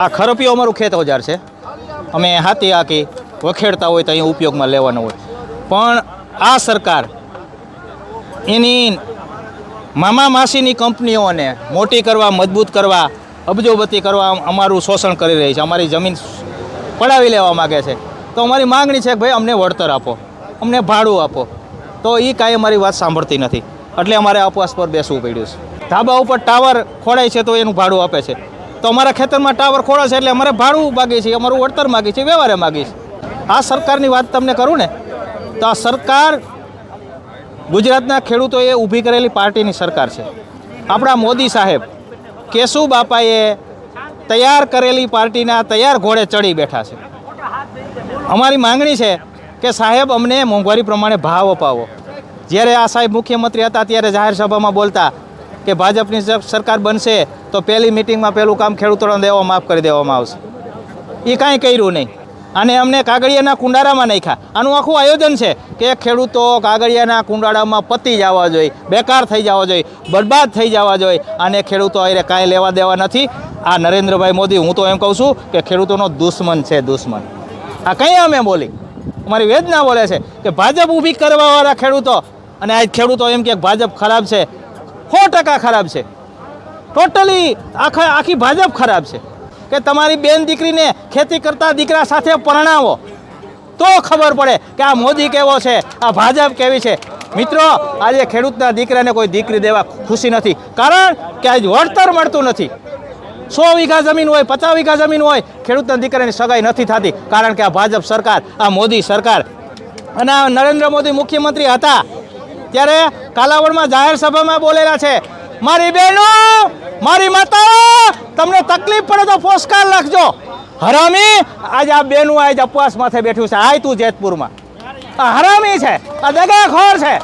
આ ખરપિયો અમારું ખેત ઓજાર છે. અમે હાથી હાકી વખેડતા હોય તો અહીંયા ઉપયોગમાં લેવાનો હોય, પણ આ સરકાર એની મામા માસીની કંપનીઓને મોટી કરવા, મજબૂત કરવા, અબજોબતી કરવા અમારું શોષણ કરી રહી છે. અમારી જમીન પડાવી લેવા માગે છે. તો અમારી માંગણી છે કે ભાઈ અમને વળતર આપો, અમને ભાડું આપો. તો એ કાંઈ અમારી વાત સાંભળતી નથી, એટલે અમારે ઉપવાસ પર બેસવું પડ્યું છે. ધાબા ઉપર ટાવર ખોડાય છે તો એનું ભાડું આપે છે, તો અમારા ખેતરમાં ટાવર ખોડાશે એટલે અમારે ભાડું માગીએ છીએ, અમારું વળતર માગીએ છીએ, વ્યવહારે માગીએ છીએ. આ સરકારની વાત તમને કરું ને તો આ સરકાર ગુજરાતના ખેડૂતોએ ઊભી કરેલી પાર્ટીની સરકાર છે. આપણા મોદી સાહેબ કેશુ બાપાએ તૈયાર કરેલી પાર્ટીના તૈયાર ઘોડે ચડી બેઠા છે. અમારી માંગણી છે કે સાહેબ અમને મોંઘવારી પ્રમાણે ભાવ અપાવો. જ્યારે આ સાહેબ મુખ્યમંત્રી હતા ત્યારે જાહેર સભામાં બોલતા કે ભાજપની સરકાર બનશે તો પહેલી મિટિંગમાં પહેલું કામ ખેડૂતોને દેવા માફ કરી દેવામાં આવશે. એ કાંઈ કર્યું નહીં, અને અમને કાગળિયાના કુંડારામાં નાખ્યા. આનું આખું આયોજન છે કે ખેડૂતો કાગળિયાના કુંડારામાં પતી જવા જોઈએ, બેકાર થઈ જવા જોઈએ, બરબાદ થઈ જવા જોઈએ, અને ખેડૂતો અરે કાંઈ લેવા દેવા નથી. આ નરેન્દ્રભાઈ મોદી, હું તો એમ કહું છું કે ખેડૂતોનો દુશ્મન છે, દુશ્મન. આ કંઈ અમે બોલી, અમારી વેદના બોલે છે કે ભાજપ ઊભી કરવાવાળા ખેડૂતો, અને આ ખેડૂતો એમ કે ભાજપ ખરાબ છે. 100% ખરાબ છે. ટોટલી આખી ભાજપ ખરાબ છે. કે તમારી બેન દીકરીને ખેતી કરતા દીકરા સાથે પરણાવો તો ખબર પડે કે આ મોદી કેવો છે, આ ભાજપ કેવી છે. મિત્રો, આજે ખેડૂતના દીકરાને કોઈ દીકરી દેવા ખુશી નથી, કારણ કે આજ વળતર મળતું નથી. 100 વીઘા જમીન હોય, 50 વીઘા જમીન હોય, ખેડૂતના દીકરાની સગાઈ નથી થતી, કારણ કે આ ભાજપ સરકાર, આ મોદી સરકાર. અને આ નરેન્દ્ર મોદી મુખ્યમંત્રી હતા ત્યારે કાલાવડમાં જાહેર સભામાં બોલેલા છે, મારી બહેનો, મારી માતા, તમને તકલીફ પડે તો પોસ્ટકાર લખજો. હરામી, આજે આ બેનું આજ ઉપવાસ માથે બેઠું છે. આય તું જેતપુરમાં, આ હરામી છે, આ દગાખોર છે.